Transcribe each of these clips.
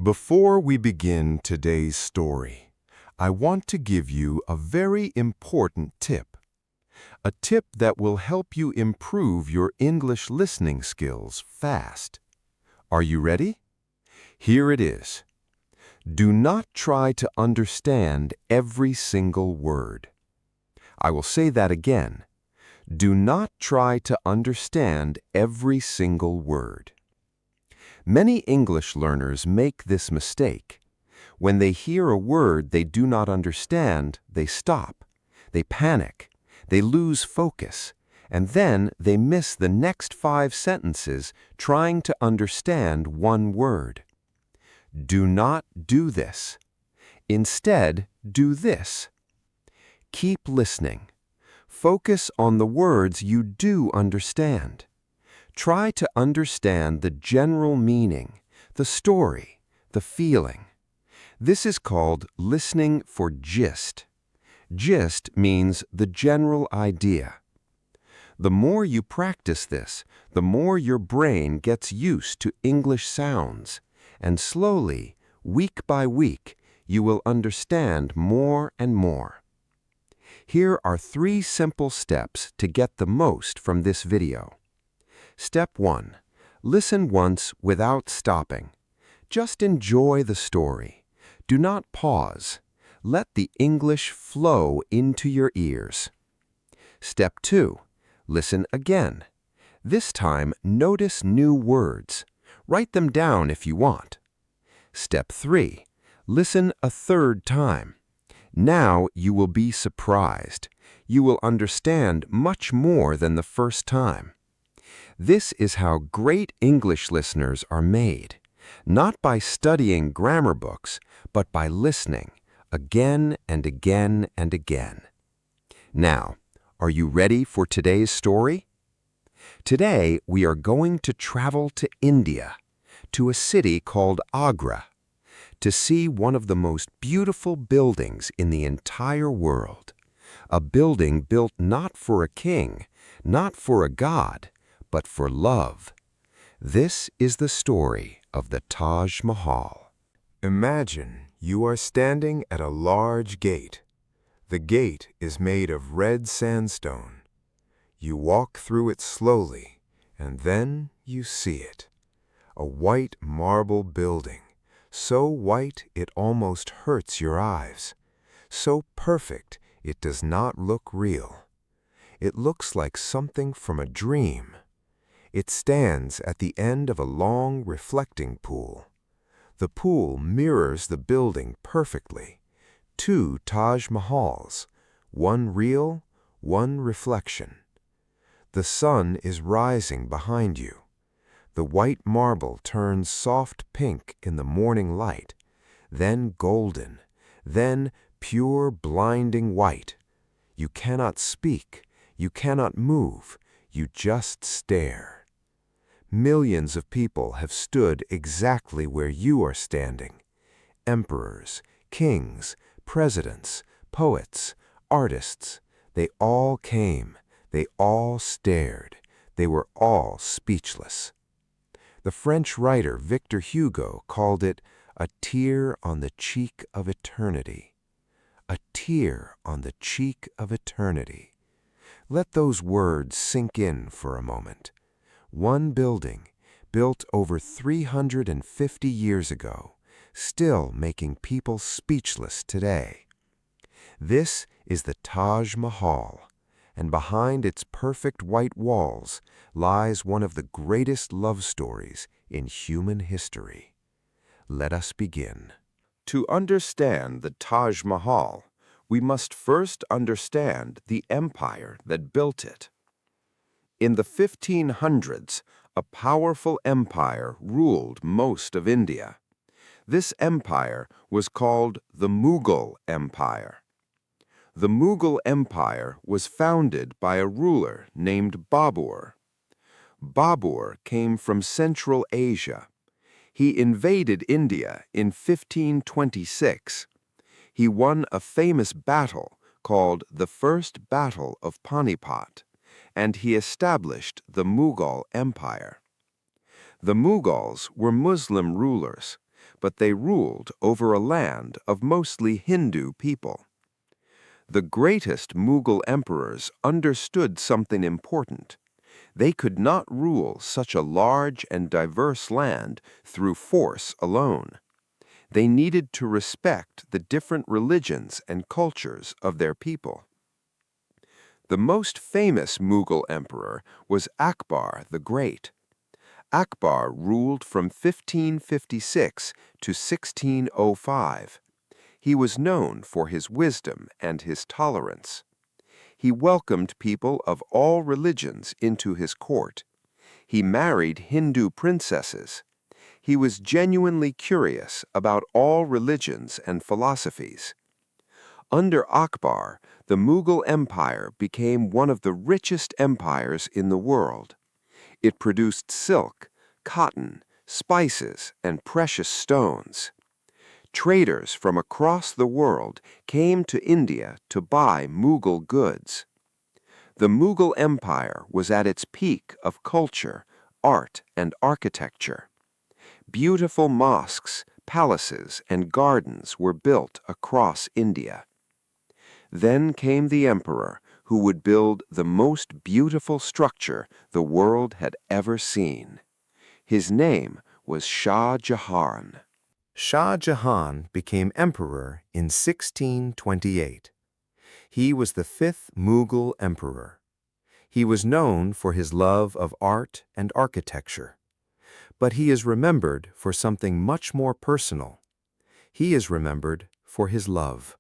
Before we begin today's story, I want to give you a very important tip. A tip that will help you improve your English listening skills fast. Are you ready? Here it is. Do not try to understand every single word. I will say that again. Do not try to understand every single word. Many English learners make this mistake. When they hear a word they do not understand, they stop. They panic. They lose focus. And then they miss the next 5 sentences trying to understand one word. Do not do this. Instead, do this. Keep listening. Focus on the words you do understand. Try to understand the general meaning, the story, the feeling. This is called listening for gist. Gist means the general idea. The more you practice this, the more your brain gets used to English sounds, and slowly, week by week, you will understand more and more. Here are 3 simple steps to get the most from this video. Step 1. Listen once without stopping. Just enjoy the story. Do not pause. Let the English flow into your ears. Step 2. Listen again. This time, notice new words. Write them down if you want. Step 3. Listen a 3rd time. Now you will be surprised. You will understand much more than the first time. This is how great English listeners are made, not by studying grammar books, but by listening, again and again and again. Now, are you ready for today's story? Today, we are going to travel to India, to a city called Agra, to see one of the most beautiful buildings in the entire world. A building built not for a king, not for a god, but for love. This is the story of the Taj Mahal. Imagine you are standing at a large gate. The gate is made of red sandstone. You walk through it slowly, and then you see it. A white marble building, so white it almost hurts your eyes, so perfect it does not look real. It looks like something from a dream. It stands at the end of a long reflecting pool. The pool mirrors the building perfectly. 2 Taj Mahals, one real, one reflection. The sun is rising behind you. The white marble turns soft pink in the morning light, then golden, then pure blinding white. You cannot speak, you cannot move, you just stare. Millions of people have stood exactly where you are standing. Emperors, kings, presidents, poets, artists, they all came, they all stared, they were all speechless. The French writer Victor Hugo called it a tear on the cheek of eternity. A tear on the cheek of eternity. Let those words sink in for a moment. One building, built over 350 years ago, still making people speechless today. This is the Taj Mahal, and behind its perfect white walls lies one of the greatest love stories in human history. Let us begin. To understand the Taj Mahal, we must first understand the empire that built it. In the 1500s, a powerful empire ruled most of India. This empire was called the Mughal Empire. The Mughal Empire was founded by a ruler named Babur. Babur came from Central Asia. He invaded India in 1526. He won a famous battle called the First Battle of Panipat, and he established the Mughal Empire. The Mughals were Muslim rulers, but they ruled over a land of mostly Hindu people. The greatest Mughal emperors understood something important. They could not rule such a large and diverse land through force alone. They needed to respect the different religions and cultures of their people. The most famous Mughal emperor was Akbar the Great. Akbar ruled from 1556 to 1605. He was known for his wisdom and his tolerance. He welcomed people of all religions into his court. He married Hindu princesses. He was genuinely curious about all religions and philosophies. Under Akbar, the Mughal Empire became one of the richest empires in the world. It produced silk, cotton, spices, and precious stones. Traders from across the world came to India to buy Mughal goods. The Mughal Empire was at its peak of culture, art, and architecture. Beautiful mosques, palaces, and gardens were built across India. Then came the emperor who would build the most beautiful structure the world had ever seen. His name was Shah Jahan. Shah Jahan became emperor in 1628. He was the fifth Mughal emperor. He was known for his love of art and architecture. But he is remembered for something much more personal. He is remembered for his love.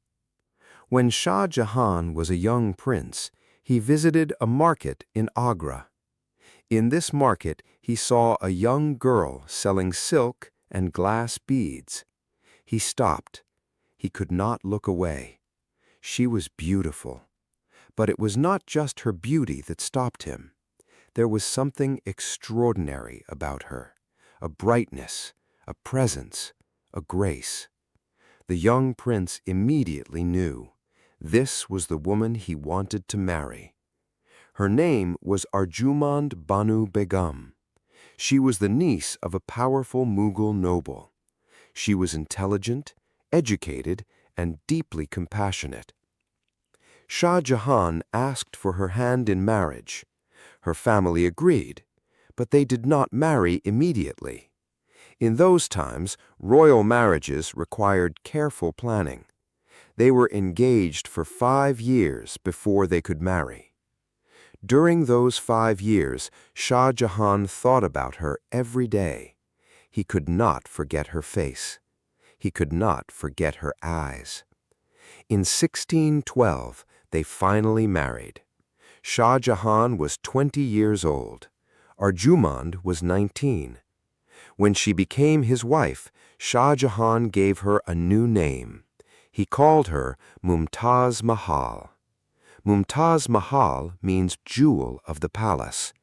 When Shah Jahan was a young prince, he visited a market in Agra. In this market, he saw a young girl selling silk and glass beads. He stopped. He could not look away. She was beautiful. But it was not just her beauty that stopped him. There was something extraordinary about her, a brightness, a presence, a grace. The young prince immediately knew. This was the woman he wanted to marry. Her name was Arjumand Banu Begum. She was the niece of a powerful Mughal noble. She was intelligent, educated, and deeply compassionate. Shah Jahan asked for her hand in marriage. Her family agreed, but they did not marry immediately. In those times, royal marriages required careful planning. They were engaged for 5 years before they could marry. During those 5 years, Shah Jahan thought about her every day. He could not forget her face. He could not forget her eyes. In 1612, they finally married. Shah Jahan was 20 years old. Arjumand was 19. When she became his wife, Shah Jahan gave her a new name. He called her Mumtaz Mahal. Mumtaz Mahal means jewel of the palace,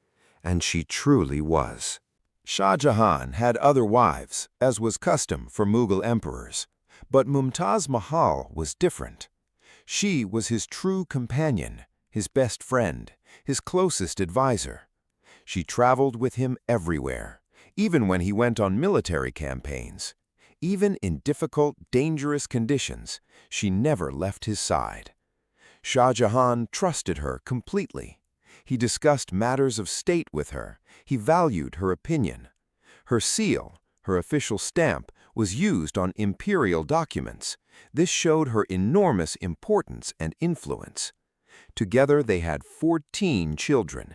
and she truly was. Shah Jahan had other wives, as was custom for Mughal emperors, but Mumtaz Mahal was different. She was his true companion, his best friend, his closest advisor. She traveled with him everywhere, even when he went on military campaigns. Even in difficult, dangerous conditions, she never left his side. Shah Jahan trusted her completely. He discussed matters of state with her. He valued her opinion. Her seal, her official stamp, was used on imperial documents. This showed her enormous importance and influence. Together they had 14 children.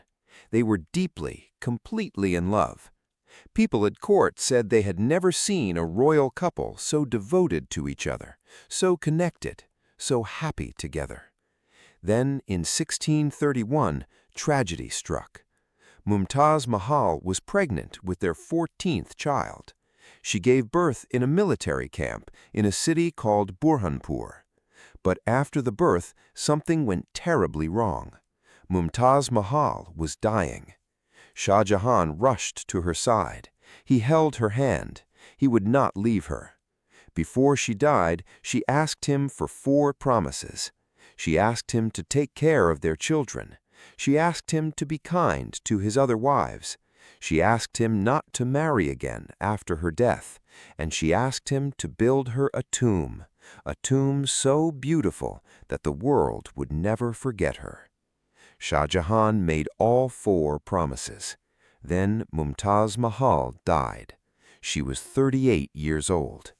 They were deeply, completely in love. People at court said they had never seen a royal couple so devoted to each other, so connected, so happy together. Then, in 1631, tragedy struck. Mumtaz Mahal was pregnant with their 14th child. She gave birth in a military camp in a city called Burhanpur. But after the birth, something went terribly wrong. Mumtaz Mahal was dying. Shah Jahan rushed to her side. He held her hand. He would not leave her. Before she died, she asked him for 4 promises. She asked him to take care of their children. She asked him to be kind to his other wives. She asked him not to marry again after her death, and she asked him to build her a tomb so beautiful that the world would never forget her. Shah Jahan made all 4 promises. Then Mumtaz Mahal died. She was 38 years old.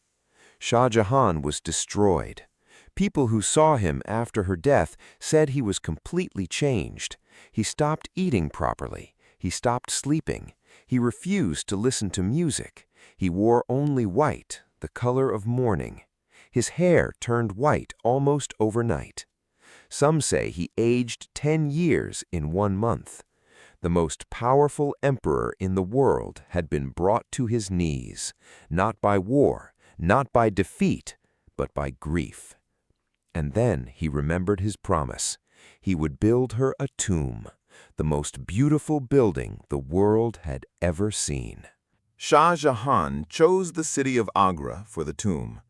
Shah Jahan was destroyed. People who saw him after her death said he was completely changed. He stopped eating properly. He stopped sleeping. He refused to listen to music. He wore only white, the color of mourning. His hair turned white almost overnight. Some say he aged 10 years in 1 month. The most powerful emperor in the world had been brought to his knees, not by war, not by defeat, but by grief. And then he remembered his promise. He would build her a tomb, the most beautiful building the world had ever seen. Shah Jahan chose the city of Agra for the tomb.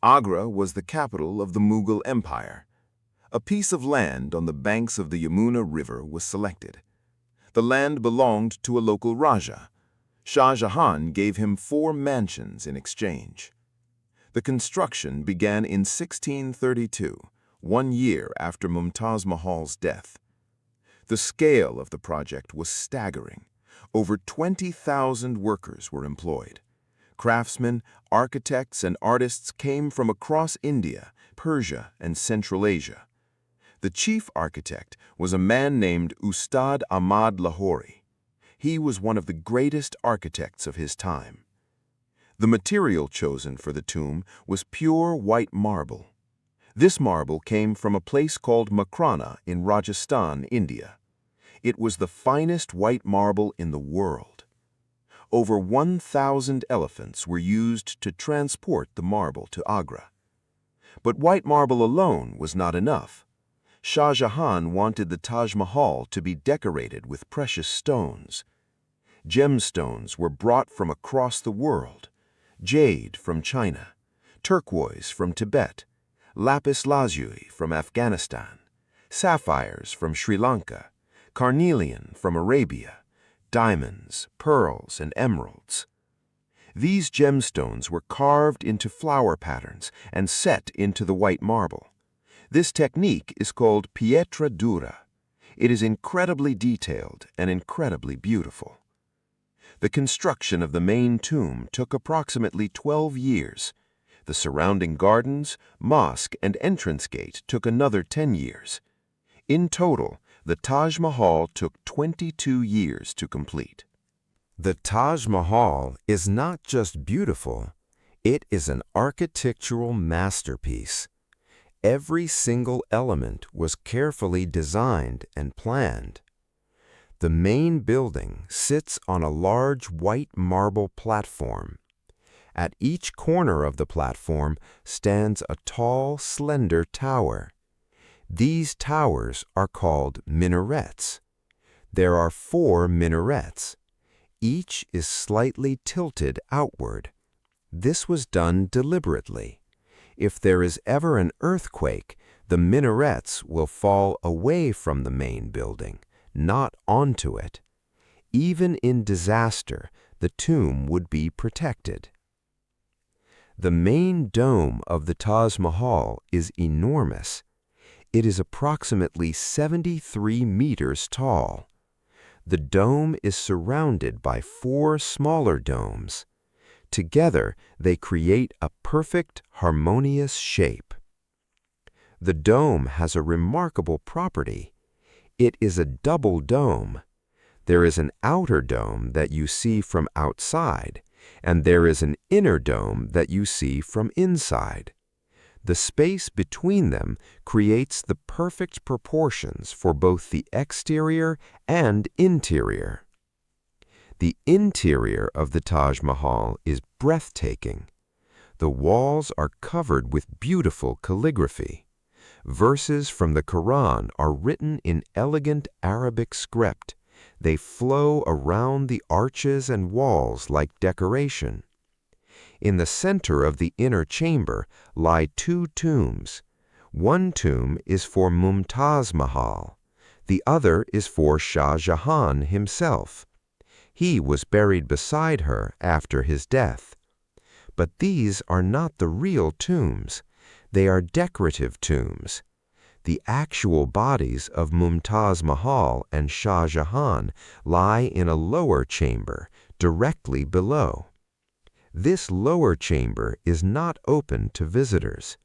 Agra was the capital of the Mughal Empire. A piece of land on the banks of the Yamuna River was selected. The land belonged to a local Raja. Shah Jahan gave him 4 mansions in exchange. The construction began in 1632, 1 year after Mumtaz Mahal's death. The scale of the project was staggering. Over 20,000 workers were employed. Craftsmen, architects, and artists came from across India, Persia, and Central Asia. The chief architect was a man named Ustad Ahmad Lahori. He was one of the greatest architects of his time. The material chosen for the tomb was pure white marble. This marble came from a place called Makrana in Rajasthan, India. It was the finest white marble in the world. Over 1,000 elephants were used to transport the marble to Agra. But white marble alone was not enough. Shah Jahan wanted the Taj Mahal to be decorated with precious stones. Gemstones were brought from across the world: jade from China, turquoise from Tibet, lapis lazuli from Afghanistan, sapphires from Sri Lanka, carnelian from Arabia, diamonds, pearls, and emeralds. These gemstones were carved into flower patterns and set into the white marble. This technique is called pietra dura. It is incredibly detailed and incredibly beautiful. The construction of the main tomb took approximately 12 years. The surrounding gardens, mosque, and entrance gate took another 10 years. In total, the Taj Mahal took 22 years to complete. The Taj Mahal is not just beautiful, it is an architectural masterpiece. Every single element was carefully designed and planned. The main building sits on a large white marble platform. At each corner of the platform stands a tall, slender tower. These towers are called minarets. There are 4 minarets. Each is slightly tilted outward. This was done deliberately. If there is ever an earthquake, the minarets will fall away from the main building, not onto it. Even in disaster, the tomb would be protected. The main dome of the Taj Mahal is enormous. It is approximately 73 meters tall. The dome is surrounded by 4 smaller domes. Together, they create a perfect, harmonious shape. The dome has a remarkable property. It is a double dome. There is an outer dome that you see from outside, and there is an inner dome that you see from inside. The space between them creates the perfect proportions for both the exterior and interior. The interior of the Taj Mahal is breathtaking. The walls are covered with beautiful calligraphy. Verses from the Quran are written in elegant Arabic script. They flow around the arches and walls like decoration. In the center of the inner chamber lie 2 tombs. One tomb is for Mumtaz Mahal. The other is for Shah Jahan himself. He was buried beside her after his death. But these are not the real tombs. They are decorative tombs. The actual bodies of Mumtaz Mahal and Shah Jahan lie in a lower chamber directly below. This lower chamber is not open to visitors.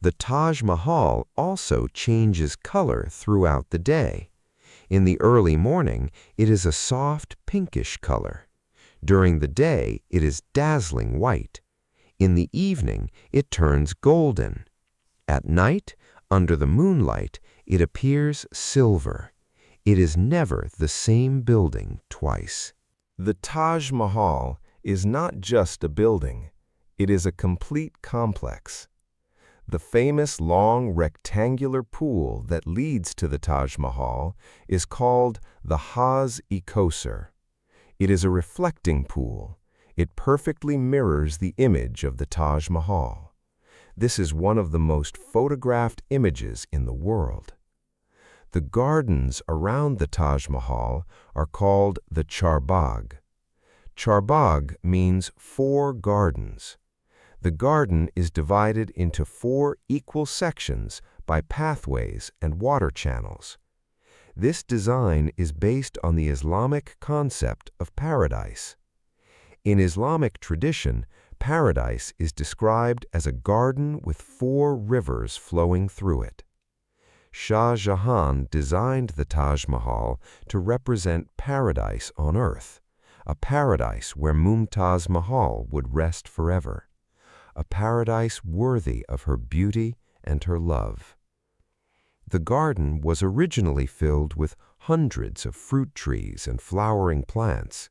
The Taj Mahal also changes color throughout the day. In the early morning, it is a soft pinkish color. During the day, it is dazzling white. In the evening, it turns golden. At night, under the moonlight, it appears silver. It is never the same building twice. The Taj Mahal is not just a building. It is a complete complex. The famous long rectangular pool that leads to the Taj Mahal is called the Hawz-e-Kausar. It is a reflecting pool. It perfectly mirrors the image of the Taj Mahal. This is one of the most photographed images in the world. The gardens around the Taj Mahal are called the Charbagh. Charbagh means 4 gardens. The garden is divided into 4 equal sections by pathways and water channels. This design is based on the Islamic concept of paradise. In Islamic tradition, paradise is described as a garden with 4 rivers flowing through it. Shah Jahan designed the Taj Mahal to represent paradise on earth, a paradise where Mumtaz Mahal would rest forever, a paradise worthy of her beauty and her love. The garden was originally filled with hundreds of fruit trees and flowering plants.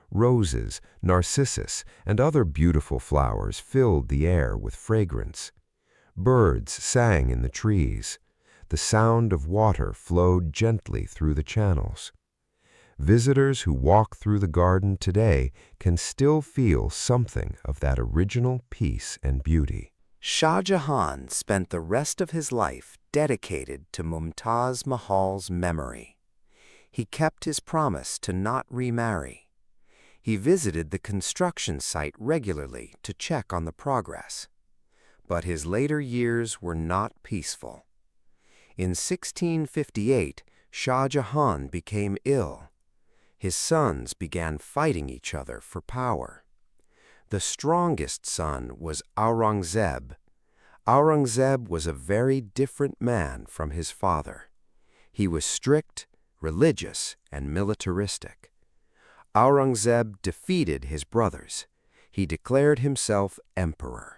Roses, narcissus, and other beautiful flowers filled the air with fragrance. Birds sang in the trees. The sound of water flowed gently through the channels. Visitors who walk through the garden today can still feel something of that original peace and beauty. Shah Jahan spent the rest of his life dedicated to Mumtaz Mahal's memory. He kept his promise to not remarry. He visited the construction site regularly to check on the progress. But his later years were not peaceful. In 1658, Shah Jahan became ill. His sons began fighting each other for power. The strongest son was Aurangzeb. Aurangzeb was a very different man from his father. He was strict, religious, and militaristic. Aurangzeb defeated his brothers. He declared himself emperor,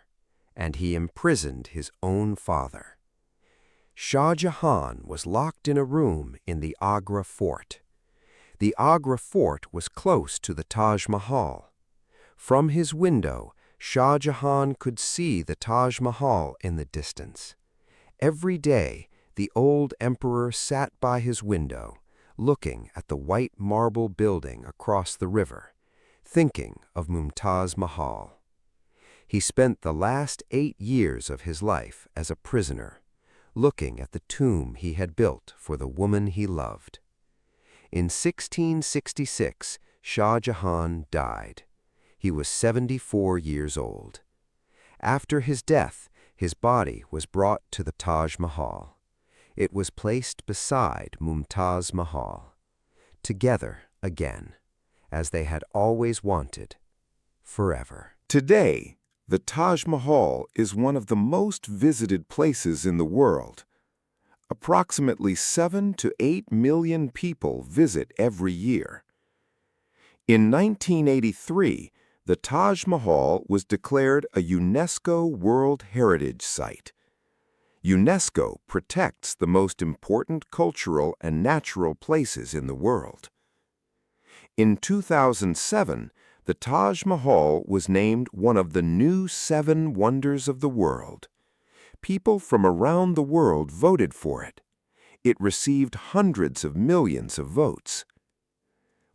and he imprisoned his own father. Shah Jahan was locked in a room in the Agra fort. The Agra fort was close to the Taj Mahal. From his window, Shah Jahan could see the Taj Mahal in the distance. Every day, the old emperor sat by his window, looking at the white marble building across the river, thinking of Mumtaz Mahal. He spent the last 8 years of his life as a prisoner, looking at the tomb he had built for the woman he loved. In 1666, Shah Jahan died. He was 74 years old. After his death, his body was brought to the Taj Mahal. It was placed beside Mumtaz Mahal, together again, as they had always wanted, forever. Today, the Taj Mahal is one of the most visited places in the world. Approximately 7 to 8 million people visit every year. In 1983, the Taj Mahal was declared a UNESCO World Heritage Site. UNESCO protects the most important cultural and natural places in the world. In 2007, the Taj Mahal was named one of the new 7 wonders of the world. People from around the world voted for it. It received hundreds of millions of votes.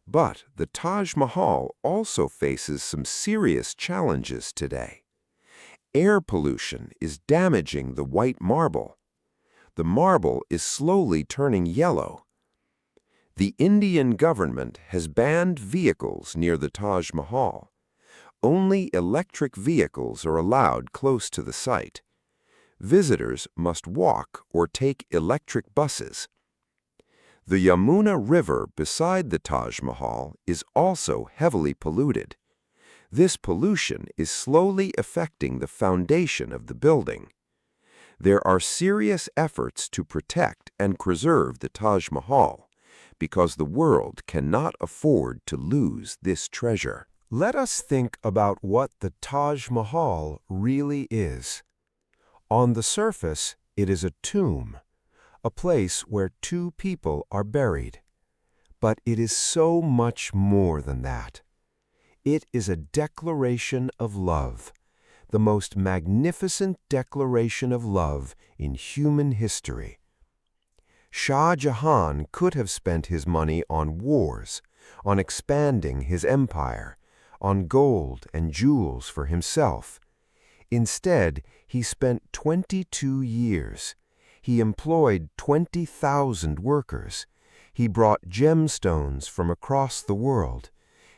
But the Taj Mahal also faces some serious challenges today. Air pollution is damaging the white marble. The marble is slowly turning yellow. The Indian government has banned vehicles near the Taj Mahal. Only electric vehicles are allowed close to the site. Visitors must walk or take electric buses. The Yamuna River beside the Taj Mahal is also heavily polluted. This pollution is slowly affecting the foundation of the building. There are serious efforts to protect and preserve the Taj Mahal, because the world cannot afford to lose this treasure. Let us think about what the Taj Mahal really is. On the surface, it is a tomb, a place where two people are buried. But it is so much more than that. It is a declaration of love, the most magnificent declaration of love in human history. Shah Jahan could have spent his money on wars, on expanding his empire, on gold and jewels for himself. Instead, he spent 22 years. He employed 20,000 workers. He brought gemstones from across the world.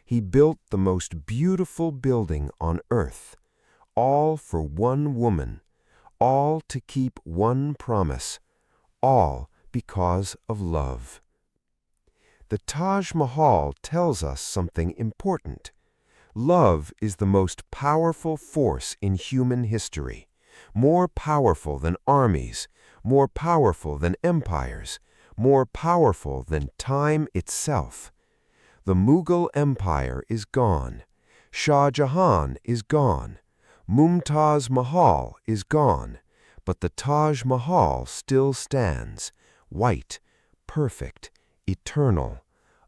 He built the most beautiful building on earth, all for one woman, all to keep one promise, all because of love. The Taj Mahal tells us something important. Love is the most powerful force in human history, more powerful than armies, more powerful than empires, more powerful than time itself. The Mughal Empire is gone. Shah Jahan is gone. Mumtaz Mahal is gone. But the Taj Mahal still stands, white, perfect, eternal,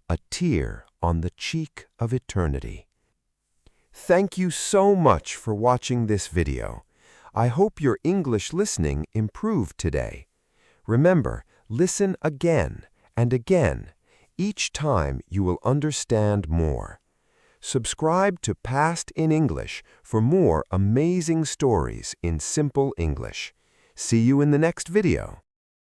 a tear on the cheek of eternity. Thank you so much for watching this video. I hope your English listening improved today. Remember, listen again and again. Each time you will understand more. Subscribe to Past in English for more amazing stories in simple English. See you in the next video.